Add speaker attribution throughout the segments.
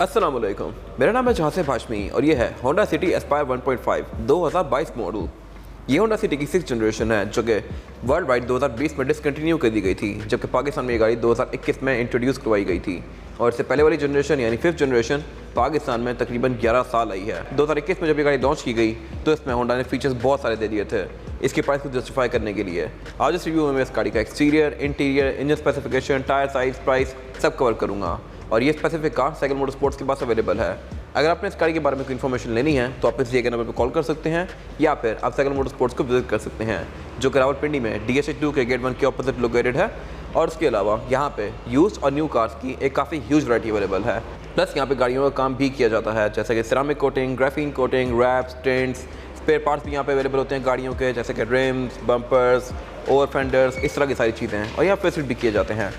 Speaker 1: अस्सलाम वालेकुम, मेरा नाम है जहासे हाशमी और ये है होंडा सिटी एस्पायर 1.5 2022 मॉडल। ये होंडा सिटी की 6th जनरेशन है जो कि वर्ल्ड वाइड 2020 में डिसकंटिन्यू कर दी गई थी, जबकि पाकिस्तान में ये गाड़ी 2021 में इंट्रोड्यूस करवाई गई थी। और इससे पहले वाली जनरेशन यानी 5th जनरेशन पाकिस्तान में तकरीबन 11 साल आई है। 2021 में जब ये गाड़ी लॉन्च की गई तो इसमें होंडा ने फीचर्स बहुत सारे दे दिए थे इसके प्राइस को जस्टिफाई करने के लिए। आज इस रिव्यू में मैं इस गाड़ी का exterior, interior, engine specification, tyre size, price सब कवर करूँगा। और ये स्पेसिफिक कार साइकिल मोटरस्पोर्ट्स के पास अवेलेबल है। अगर आपने इस गाड़ी के बारे में कोई इन्फॉर्मेशन लेनी है तो आप इस दिए गए नंबर पर कॉल कर सकते हैं या फिर आप साइकिल मोटरस्पोर्ट्स को विजिट कर सकते हैं जो कि रावलपिंडी में DSH2 के गेट 1 के ऑपोजिट लोकेटेड है। और उसके अलावा यहाँ पे यूज्ड और न्यू कार्स की एक काफ़ी ह्यूज वैरायटी अवेलेबल है। प्लस यहाँ पे गाड़ियों का काम भी किया जाता है जैसे कि ceramic coating, graphene coating, wraps, tents, spare parts भी यहाँ पे अवेलेबल होते हैं गाड़ियों के, जैसे कि रिम्स, बम्पर्स, ओवर फेंडर्स, इस तरह की सारी चीज़ें और यहाँ फैसिलिटी भी किए जाते हैं।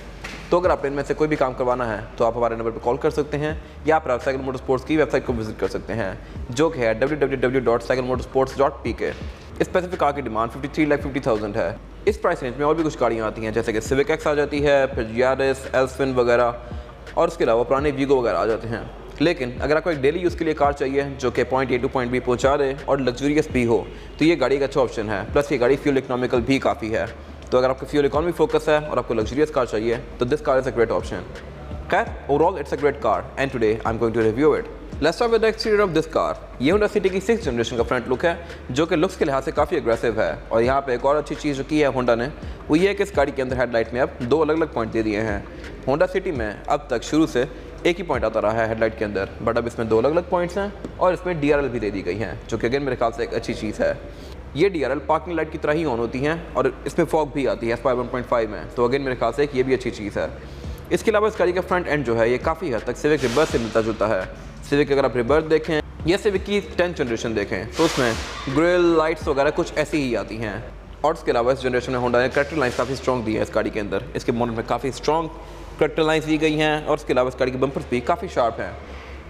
Speaker 1: तो अगर आप इनमें से कोई भी काम करवाना है तो आप हमारे नंबर पर कॉल कर सकते हैं या फिर आप साइकिल मोटरस्पोर्ट्स की वेबसाइट को विजिट कर सकते हैं जो कि है www.cyclemotorsports.pk। इस स्पेसिफिक कार की डिमांड 53,50,000 है। इस प्राइस रेंज में और भी कुछ गाड़ियाँ आती हैं जैसे कि सिविक एक्स आ जाती है, फिर यारिस, एल्सविन वगैरह, और उसके अलावा पुराने वीगो वगैरह आ जाते हैं। लेकिन अगर आपको एक डेली यूज़ के लिए कार चाहिए जो कि point A to point B पहुँचा दे और लग्जूरियस भी हो तो ये गाड़ी का अच्छा ऑप्शन है। प्लस ये गाड़ी फ्यूल इकोनॉमिकल भी काफ़ी है। तो अगर आपको फ्यूल इकोनॉमी फोकस है और आपको लग्जरियस कार चाहिए तो this car is a great option. खैर overall it's a great car and today I am going to review it. Let's start with the exterior of this car. ये Honda City की 6th generation का front look है जो कि looks के लिहाज से काफ़ी अग्रेसिव है। और यहाँ पे एक और अच्छी चीज़ जो की है होंडा ने वो ये है कि इस गाड़ी के अंदर हेडलाइट में अब 2 अलग अलग पॉइंट दे दिए हैं। होंडा सिटी में अब तक शुरू से एक ही पॉइंट आता रहा है हेडलाइट के अंदर, बट अब इसमें 2 अलग अलग पॉइंट्स हैं और इसमें DRL भी दे दी गई हैं जो कि अगेन मेरे ख्याल से एक अच्छी चीज़ है। ये DRL पार्किंग लाइट की तरह ही ऑन होती हैं और इसमें फॉग भी आती है एस्पायर 1.5 में, तो अगेन मेरे ख्याल से ये भी अच्छी चीज़ है। इसके अलावा इस गाड़ी का फ्रंट एंड जो है ये काफ़ी हद तक सिविक रिबर्स से मिलता जुलता है। सिविक अगर आप रिबर्स देखें या सिविक की 10th जनरेशन देखें तो उसमें ग्रिल लाइट्स वगैरह कुछ ऐसी ही आती हैं। और उसके अलावा इस जनरेशन में होंडा ने कैरेक्टर लाइन्स काफ़ी स्ट्रॉन्ग दी है इस गाड़ी के अंदर। इसके मॉडल में काफ़ी स्ट्रॉन्ग कैरेक्टर लाइन्स दी गई हैं और उसके अलावा इस गाड़ी के बम्पर्स भी काफ़ी शार्प हैं।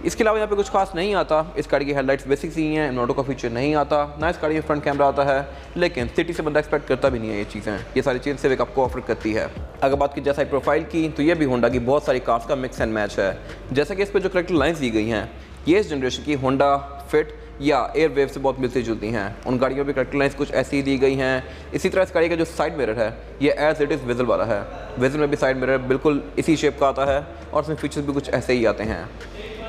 Speaker 1: इसके अलावा यहाँ पे कुछ खास नहीं आता। इस गाड़ी की हेडलाइट्स बेसिक सी हैं, इन्वर्टर का फीचर नहीं आता, ना इस गाड़ी में फ्रंट कैमरा आता है, लेकिन सिटी से बंदा एक्सपेक्ट करता भी नहीं है ये चीज़ें। ये सारी चीज़ें सिविक आपको ऑफर करती है। अगर बात की जाए साइड प्रोफाइल की तो ये भी होंडा की बहुत सारी कार्स का मिक्स एंड मैच है। जैसे कि इस पर जो करेक्टर लाइन्स दी गई हैं ये इस जनरेशन की होंडा फिट या एयरवेव से बहुत मिलती जुलती हैं। उन गाड़ियों की करेक्टर लाइन्स कुछ ऐसी ही दी गई हैं। इसी तरह इस गाड़ी का जो साइड मिरर है ये एज इट इज़ विजल वाला है। विजल में भी साइड मिरर बिल्कुल इसी शेप का आता है और उसमें फीचर्स भी कुछ ऐसे ही आते हैं।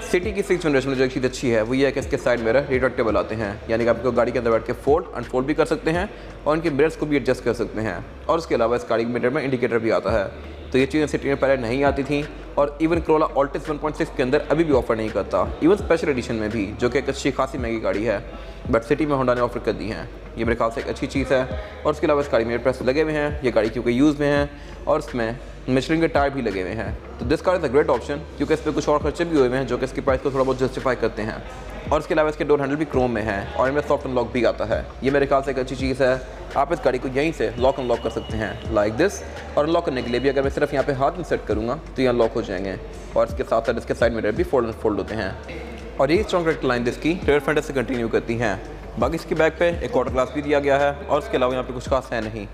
Speaker 1: सिटी की 6th जनरेशन में जो एक चीज़ अच्छी है वो ये है कि इसके साइड मिरर रिट्रैक्टेबल आते हैं, यानी कि आपको गाड़ी के अंदर बैठ के फोल्ड अनफोल्ड भी कर सकते हैं और इनके मिरर्स को भी एडजस्ट कर सकते हैं। और उसके अलावा इस गाड़ी के मिरर में इंडिकेटर भी आता है। तो ये चीज़ें सिटी में पहले नहीं आती थी और इवन Corolla Altis 1.6 के अंदर अभी भी ऑफर नहीं करता, इवन स्पेशल एडिशन में भी, जो कि एक अच्छी खासी महंगी गाड़ी है, बट सिटी में होंडा ने ऑफर कर दी हैं। ये मेरे ख्याल से एक अच्छी चीज़ है। और उसके अलावा इस गाड़ी में प्रेस लगे हुए हैं, ये गाड़ी क्योंकि यूज़ में है और इसमें मिशलिन के टायर भी लगे हुए हैं। तो this car is a great option क्योंकि इस पर कुछ और खर्चे भी हुए हैं जो कि इसकी प्राइस को थोड़ा बहुत जस्टिफाई करते हैं। और इसके अलावा इसके डोर हैंडल भी क्रोम में है और इनमें सॉफ्ट अनलॉक भी आता है। ये मेरे ख्याल से एक अच्छी चीज़ है। आप इस गाड़ी को यहीं से लॉक अनलॉक कर सकते हैं लाइक दिस। और अनलॉक करने के लिए भी अगर मैं सिर्फ यहाँ पे हाथ में सेट करूँगा तो ये अनलॉक हो जाएंगे। और इसके साथ साथ इसके साइड मिरर भी फोल्ड होते हैं। और ये स्ट्रॉन्ग करेक्टर लाइन इसकी रेयर फेंडर से कंटिन्यू करती हैं। बाकी इसकी बैक पे एक क्वार्टर ग्लास भी दिया गया है और उसके अलावा यहाँ पे कुछ खास है नहीं।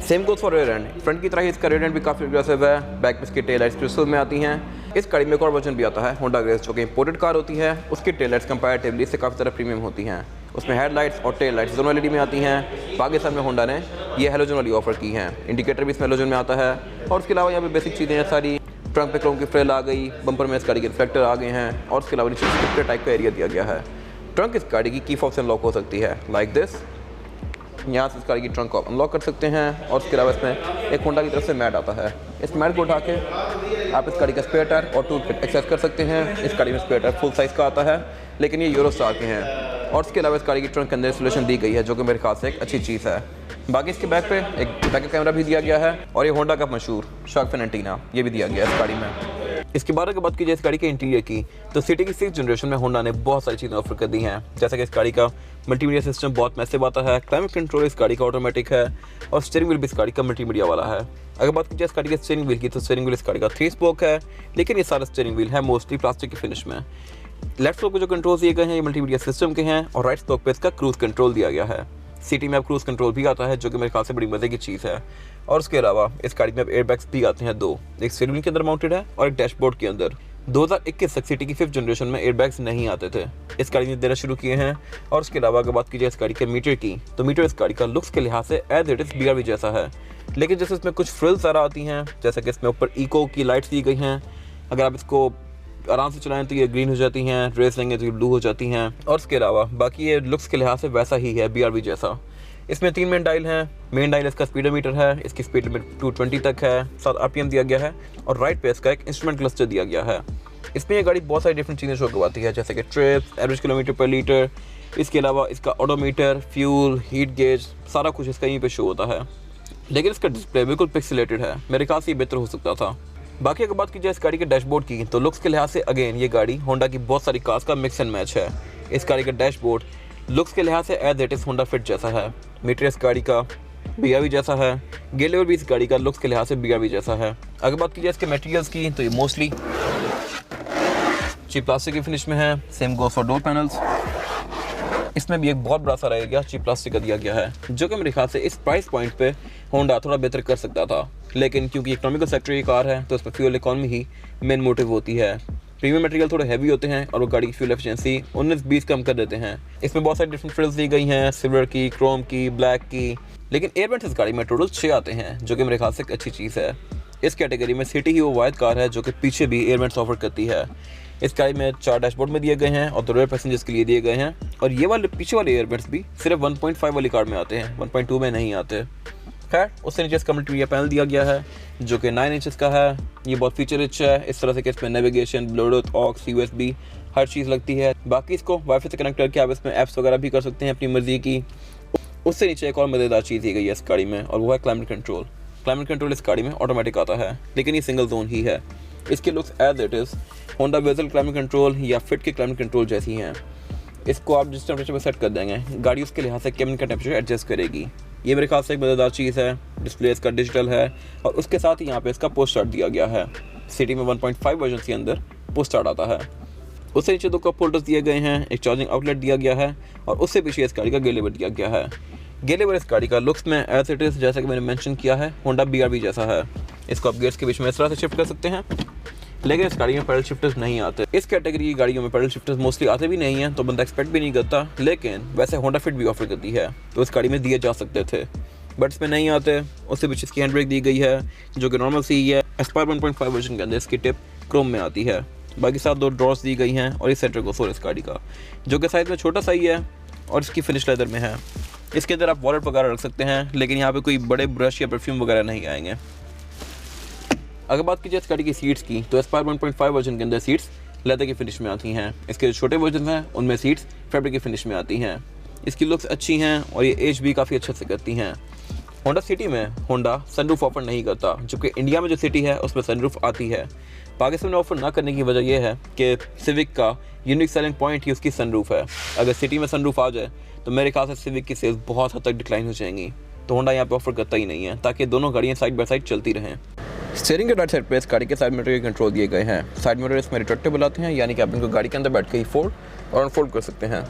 Speaker 1: Same goes for rear end. Front की तरह ही इसका रेयर एंड भी काफ़ी अग्रेसिव है। बैक में इसकी टेल लाइट्स क्रिस्टल में आती हैं। इस गाड़ी में एक और वर्जन भी आता है होंडा ग्रेस जो कि इंपोर्टेड कार होती है। उसकी टेल लाइट्स कंपैरेटिवली इससे काफ़ी ज़्यादा प्रीमियम होती हैं। उसमें हेडलाइट्स और टेल लाइट्स दोनों LED में आती हैं। पाकिस्तान में होंडा ने ये हेलोजन वाली ऑफर की हैं। इंडिकेटर भी इसमें हेलोजन में आता है। और उसके अलावा यहाँ पे बेसिक चीज़ें हैं सारी। ट्रंक पे क्रोम की फ्रेल आ गई, बम्पर में इस गाड़ी के रिफ्लेक्टर आ गए हैं और उसके अलावा नीचे स्क्रिप्टेड टाइप का एरिया दिया गया है। ट्रंक इस गाड़ी की की फॉब से अनलॉक हो सकती है लाइक दिस। यहाँ से इस गाड़ी की ट्रंक को अनलॉक कर सकते हैं। और उसके अलावा इसमें एक होंडा की तरफ से मैट आता है। इस मैट को उठा के आप इस गाड़ी का स्पेयर टायर और टूल किट एक्सेस कर सकते हैं। इस गाड़ी में स्पेयर टायर फुल साइज़ का आता है लेकिन ये यूरो स्टार के हैं। और उसके अलावा इस गाड़ी की ट्रंक के अंदर इंसुलेशन दी गई है जो कि मेरे ख्याल से एक अच्छी चीज़ है। बाकी इसके बैक पे एक बैकअप कैमरा भी दिया गया है और ये होंडा का मशहूर शार्क फिन एंटीना ये भी दिया गया है इस गाड़ी में। इसके बारे में बात की जाए इस गाड़ी के इंटीरियर की तो सिटी की 6th जनरेशन में होंडा ने बहुत सारी चीज़ें ऑफर कर दी हैं। जैसे कि इस गाड़ी का मल्टीमीडिया सिस्टम बहुत मैसिव आता है। क्लाइमेट कंट्रोल इस गाड़ी का ऑटोमेटिक है और स्टीयरिंग व्हील भी इस गाड़ी का मल्टीमीडिया वाला है। अगर बात की जाए इस गाड़ी के स्टीयरिंग व्हील की तो स्टीयरिंग व्हील इस गाड़ी का 3 स्पोक है, लेकिन ये सारा स्टीयरिंग व्हील है मोस्टली प्लास्टिक की फिनिश में। लेफ्ट स्पोक पे जो कंट्रोल दिए गए हैं ये मल्टीमीडिया सिस्टम के हैं और राइट स्पोक पे इसका क्रूज कंट्रोल दिया गया है। सिटी में अब क्रूज कंट्रोल भी आता है जो कि मेरे ख्याल से बड़ी मजे की चीज़ है। और उसके अलावा इस गाड़ी में अब एयरबैग्स भी आते हैं 2, एक स्टीयरिंग के अंदर माउंटेड है और एक डैशबोर्ड के अंदर। 2021 तक सिटी की 5th जनरेशन में एयरबैग्स नहीं आते थे, इस गाड़ी ने देना शुरू किए हैं। और उसके अलावा अगर बात की जाए इस गाड़ी के मीटर की, तो मीटर इस गाड़ी का लुक्स के लिहाज से एज इट इज़ BRV जैसा है, लेकिन जैसे इसमें कुछ फ्रिल्स ज़रा आती हैं, जैसे कि इसमें ऊपर इको की लाइट्स दी गई हैं। अगर आप इसको आराम से चलाएं तो ये ग्रीन हो जाती हैं, रेस लेंगे तो ये ब्लू हो जाती हैं। और उसके अलावा बाकी ये लुक्स के लिहाज से वैसा ही है BRV जैसा। इसमें 3 मेन डायल हैं। मेन डायल इसका स्पीडोमीटर है, इसकी स्पीड लिमिट 220 तक है, 7 RPM दिया गया है। और राइट पे इसका एक इंस्ट्रूमेंट क्लस्टर दिया गया है। इसमें ये गाड़ी बहुत सारी डिफरेंट चीज़ें शो करवाती है, जैसे कि ट्रिप्स, एवरेज किलोमीटर पर लीटर। इसके अलावा इसका ऑडोमीटर, फ्यूल, हीट गेज, सारा कुछ इसका यहीं पे शो होता है। लेकिन इसका डिस्प्ले बिल्कुल पिक्सेलेटेड है, मेरे ख्याल से ये बेहतर हो सकता था। बाकी अगर बात की जाए इस गाड़ी के डैशबोर्ड की, तो लुक्स के लिहाज से अगेन ये गाड़ी होंडा की बहुत सारी कार्स का मिक्स एंड मैच है। इस गाड़ी का डैशबोर्ड लुक्स के लिहाज से as it is Honda fit जैसा है। मीटर इस गाड़ी का BRV जैसा है। गेयर लेवल भी इस गाड़ी का लुक्स के लिहाज से BRV जैसा है। अगर बात की जाए इसके मटेरियल्स की, तो ये मोस्टली चीप प्लास्टिक की फिनिश में है। Same goes for door panels. इसमें भी एक बहुत बड़ा सारा एरिया चीप प्लास्टिक का दिया गया है, जो कि मेरे ख्याल से इस प्राइस पॉइंट पे होंडा थोड़ा बेहतर कर सकता था। लेकिन क्योंकि इकोनॉमिकल सेक्टर की कार है, तो इस पर फ्यूल इकॉनमी ही मेन मोटिव होती है। प्रीमियम मटेरियल थोड़े हैवी होते हैं और वो गाड़ी की फ्यूल एफिशिएंसी 19-20 कम कर देते हैं। इसमें बहुत सारी डिफरेंट फ्रिल्स दी गई हैं, सिल्वर की, क्रोम की, ब्लैक की। लेकिन एयरवेंट्स इस गाड़ी में टोटल 6 आते हैं, जो कि मेरे ख्याल से एक अच्छी चीज़ है। इस कैटेगरी में सिटी ही वो वाहिद कार है जो कि पीछे भी एयरवेंट्स ऑफर करती है। इस गाड़ी में 4 डैशबोर्ड में दिए गए हैं और 2 रेयर पैसेंजर्स के लिए दिए गए हैं। और ये वाले पीछे वाले एयरवेंट्स भी सिर्फ 1.5 वाली कार में आते हैं, 1.2 में नहीं आते। खैर, उससे नीचे इसका मल्टीमीडिया पैनल दिया गया है, जो कि 9 इंचेस का है। ये बहुत फीचर रिच है, इस तरह से कि इसमें नेविगेशन, ब्लूटूथ, ऑक्स, USB हर चीज़ लगती है। बाकी इसको वाईफाई से कनेक्ट करके आप इसमें ऐप्स वगैरह भी कर सकते हैं अपनी मर्जी की। उससे नीचे एक और मज़ेदार चीज़ दी गई है इस गाड़ी में, और वो है क्लाइमेट कंट्रोल। क्लाइमेट कंट्रोल इस गाड़ी में ऑटोमेटिक आता है, लेकिन ये सिंगल जोन ही है। इसके looks as it is Honda Vezel climate control या फिट के क्लाइमेट कंट्रोल जैसी हैं। इसको आप जिस टेम्परेचर पर सेट कर देंगे, गाड़ी उसके लिहाज से केबिन का टेम्परेचर एडजस्ट करेगी। ये मेरे ख्याल से एक मज़ेदार चीज़ है। डिस्प्ले इसका डिजिटल है और उसके साथ ही यहाँ पे इसका पोस्ट स्टार्ट दिया गया है। सिटी में 1.5 वर्जन के अंदर पोस्ट स्टार्ट आता है। उससे नीचे 2 कप होल्डर्स दिए गए हैं, एक चार्जिंग आउटलेट दिया गया है और उससे पीछे इस गाड़ी का गेयर लीवर दिया गया है। गेयर लीवर इस गाड़ी का लुक्स में एज इट इज़, जैसा कि मैंने मेंशन किया है, होंडा BRV जैसा है। इसको आप गियर्स के बीच में इस तरह से शिफ्ट कर सकते हैं, लेकिन इस गाड़ी में पैडल शिफ्टर्स नहीं आते। इस कैटेगरी की गाड़ियों में पैडल शिफ्टर्स मोस्टली आते भी नहीं हैं, तो बंदा एक्सपेक्ट भी नहीं करता। लेकिन वैसे होंडा फिट भी ऑफर करती है, तो इस गाड़ी में दिए जा सकते थे, बट इसमें नहीं आते। उससे पीछे इसकी हैंड ब्रेक दी गई है, जो कि नॉर्मल सी है। एस्पायर 1.5 वर्जन के अंदर इसकी टिप क्रोम में आती है। बाकी साथ 2 ड्रॉर्स दी गई हैं और इस सेंटर को इस गाड़ी का, जो कि साइज में छोटा सा ही है और इसकी फिनिश लेदर में है। इसके अंदर आप वॉलेट वगैरह रख सकते हैं, लेकिन यहाँ पे कोई बड़े ब्रश या परफ्यूम वगैरह नहीं आएंगे। अगर बात की जाए इस गाड़ी की सीट्स की, तो एस्पायर 1.5 वर्जन के अंदर सीट्स लेदर की फिनिश में आती हैं। इसके जो छोटे वर्जन हैं उनमें सीट्स फैब्रिक की फिनिश में आती हैं। इसकी लुक्स अच्छी हैं और ये एज भी काफ़ी अच्छे से करती हैं। होंडा सिटी में होंडा सनरूफ ऑफर नहीं करता, जबकि इंडिया में जो सिटी है उसमें सनरूफ आती है। पाकिस्तान में ऑफर ना करने की वजह यह है कि सिविक का यूनिक सेलिंग पॉइंट ही उसकी सनरूफ है। अगर सिटी में सनरूफ आ जाए तो मेरे ख्याल से सिविक की सेल्स बहुत हद तक डिक्लाइन हो जाएंगी, तो होंडा यहाँ पे ऑफर करता ही नहीं है, ताकि दोनों गाड़ियाँ साइड बाय साइड चलती रहें। स्टीयरिंग के राइट साइड पे इस गाड़ी के साइड मिरर के कंट्रोल दिए गए हैं। साइड मिरर इसमें रिट्रैक्टेबल आते हैं, यानी कि आप इनको गाड़ी के अंदर बैठ के ही फोल्ड और अनफोल्ड कर सकते हैं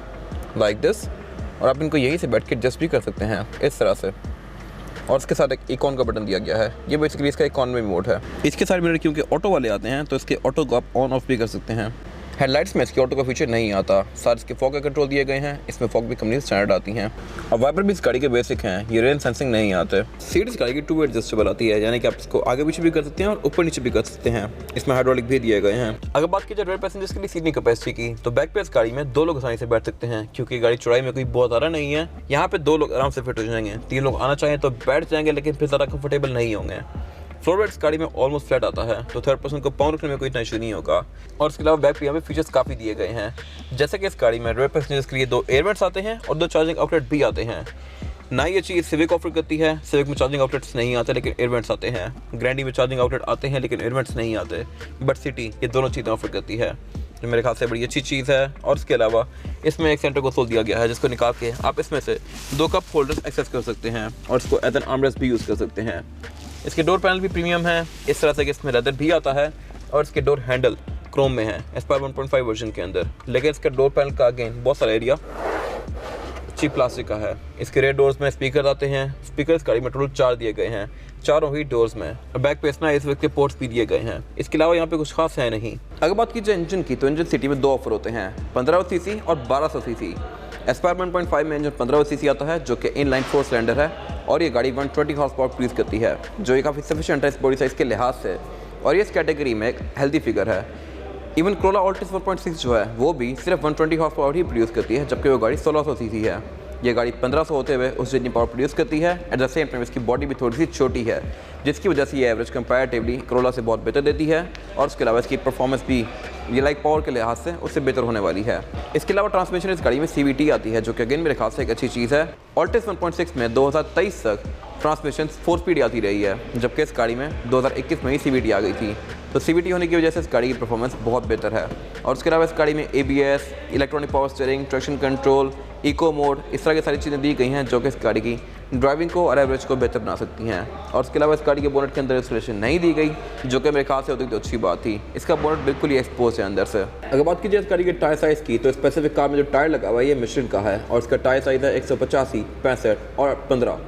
Speaker 1: लाइक दिस, और आप इनको यहीं से बैठ के एडजस्ट भी कर सकते हैं इस तरह से। और इसके साथ एक इकॉन का बटन दिया गया है, ये बेसिकली इसका इकॉनमी मोड है। इसके साइड मिरर क्योंकि ऑटो वाले आते हैं, तो इसके ऑटो को आप ऑन ऑफ भी कर सकते हैं। हेडलाइट्स में इसके ऑटो का फीचर नहीं आता। साथ इसके फॉग का कंट्रोल दिए गए हैं, इसमें फॉग भी कंपनी स्टैंडर्ड आती हैं। और वाइपर भी इस गाड़ी के बेसिक हैं, ये रेन सेंसिंग नहीं आते। सीट इस गाड़ी की 2 वे एडजस्टेबल आती है, यानी कि आप इसको आगे पीछे भी कर सकते हैं और ऊपर नीचे भी कर सकते हैं। इसमें हाइड्रोलिक भी दिए गए हैं। अगर बात की जाए रेयर पैसेंजर्स के लिए सीटिंग कैपेसिटी की, तो बैक पे इस गाड़ी में 2 लोग आसानी से बैठ सकते हैं, क्योंकि गाड़ी चौड़ाई में कोई बहुत ज़्यादा नहीं है। यहाँ पे 2 लोग आराम से फिट हो जाएंगे। 3 लोग आना चाहें तो बैठ जाएंगे, लेकिन फिर ज़्यादा कंफर्टेबल नहीं होंगे। फ्लोर बेड इस गाड़ी में ऑलमोस्ट फ्लैट आता है, तो थर्ड पर्सन को पाँव रखने में कोई इशू नहीं होगा। और इसके अलावा बैक पे यहाँ पे फीचर्स काफ़ी दिए गए हैं, जैसे कि इस गाड़ी में रेयर पैसेंजर्स के लिए 2 एयरवेंट्स आते हैं और 2 चार्जिंग आउटलेट भी आते हैं। ना ये चीज़ सिविक ऑफर करती है, सिविक में चार्जिंग आउटलेट्स नहीं आते लेकिन एयरवेंट्स आते हैं। ग्रैंडी में चार्जिंग आउटलेट आते हैं लेकिन एयरवेंट्स नहीं आते, बट सिटी ये दोनों चीज़ें ऑफर करती है, जो मेरे ख्याल से बड़ी अच्छी चीज़ है। और इसके अलावा इसमें एक सेंटर कंसोल दिया गया है, जिसको निकाल के आप इसमें से 2 कप होल्डर्स एक्सेस कर सकते हैं और इसको एज एन आर्मरेस्ट भी यूज़ कर सकते हैं। इसके डोर पैनल भी प्रीमियम है, इस तरह से कि इसमें लेदर भी आता है और इसके डोर हैंडल क्रोम में है एस्पायर 1.5 वर्जन के अंदर। लेकिन इसका डोर पैनल का अगेन बहुत सारा एरिया अच्छी प्लास्टिक का है। इसके रेयर डोर्स में स्पीकर आते हैं। स्पीकर इस गाड़ी में टोटल 4 दिए गए हैं, चारों ही डोर्स में, और बैक पे इसमें इस वक्त के पोर्ट्स भी दिए गए हैं। इसके अलावा यहाँ पे कुछ खास है नहीं। अगर बात की जाए इंजन की, तो इंजन सिटी में 2 ऑफर होते हैं, 1500 सीसी और 1200 सीसी। एस्पायर 1.5 में इंजन 1500 सीसी आता है, जो कि इनलाइन 4 सिलेंडर है, और ये गाड़ी 120 हॉर्स पावर प्रोड्यूस करती है, जो ये काफ़ी सफिशिएंट है इस बॉडी साइज़ के लिहाज से, और ये इस कैटेगरी में एक हेल्दी फिगर है। इवन कोरोला ऑल्टिस 4.6 जो है वो भी सिर्फ 120 हॉर्स पावर ही प्रोड्यूस करती है, जबकि वो गाड़ी 1600 सीसी है। ये गाड़ी 1500 होते हुए उस जितनी पावर प्रोड्यूस करती है। एट द सेम टाइम इसकी बॉडी भी थोड़ी सी छोटी है, जिसकी वजह से ये एवरेज कंपैरेटिवली कोरोला से बहुत बेहतर देती है, और उसके अलावा इसकी परफॉर्मेंस भी ये लाइक पावर के लिहाज से उससे बेहतर होने वाली है। इसके अलावा ट्रांसमिशन इस गाड़ी में CVT आती है, जो कि अगेन मेरे ख्याल से एक अच्छी चीज़ है। ऑल्टिस 1.6 में 2023 तक ट्रांसमिशन 4 स्पीड आती रही है, जबकि इस गाड़ी में 2021 में ही CVT आ गई थी। तो CVT होने की वजह से इस गाड़ी की परफॉर्मेंस बहुत बेहतर है। और उसके अलावा इस गाड़ी में ABS, electronic power steering, traction control, eco mode, इस तरह की सारी चीज़ें दी गई हैं, जो कि इस गाड़ी की ड्राइविंग को और एवरेज को बेहतर बना सकती हैं। और उसके अलावा इस गाड़ी के बोनट के अंदर इंसुलेशन नहीं दी गई, जो कि मेरे ख्याल से होती तो अच्छी बात थी। इसका बोनट बिल्कुल ही एक्सपोज है अंदर से। अगर बात कीजिए इस गाड़ी के टायर साइज़ की, तो स्पेसिफिक कार में जो टायर लगा हुआ है ये मिशेलिन का है, और इसका टायर साइज़ है 185, 65 और 15।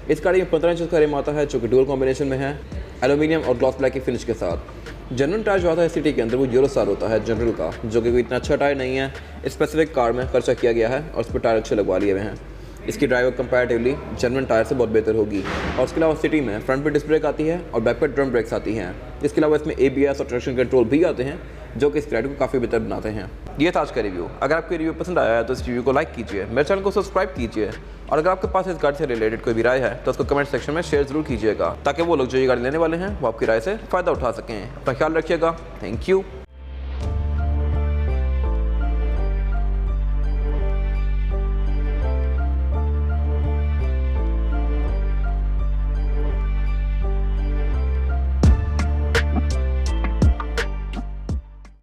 Speaker 1: इस गाड़ी में 15 इंच का रिम आता है, जो कि डुअल कॉम्बिनेशन में है, एल्यूमिनियम और ग्लॉस ब्लैक की फिनिश के साथ। जनरल टायर जो आता है सिटी के अंदर वो यूरोस्टार होता है जनरल का, जो कि कोई इतना अच्छा टायर नहीं है। स्पेसिफिक कार में खर्चा किया गया है और उस पर टायर अच्छे लगवा लिए हुए हैं। इसकी ड्राइवर कंपैरेटिवली जनरल टायर से बहुत बेहतर होगी। और उसके अलावा सिटी में फ्रंट पे डिस्क ब्रेक आती है और बैक पे ड्रम ब्रेक्स आती हैं। इसके अलावा इसमें ABS और ट्रैक्शन कंट्रोल भी आते हैं, जो कि इस गाड़ी को काफ़ी बेहतर बनाते हैं। ये था आज का रिव्यू। अगर आपको रिव्यू पसंद आया है तो इस रिव्यू को लाइक कीजिए, मेरे चैनल को सब्सक्राइब कीजिए, और अगर आपके पास इस गाड़ी से रिलेटेड कोई भी राय है तो उसको कमेंट सेक्शन में शेयर जरूर कीजिएगा, ताकि वो लोग जो ये गाड़ी लेने वाले हैं वो आपकी राय से फ़ायदा उठा सकें। अपना ख्याल रखिएगा। Thank you.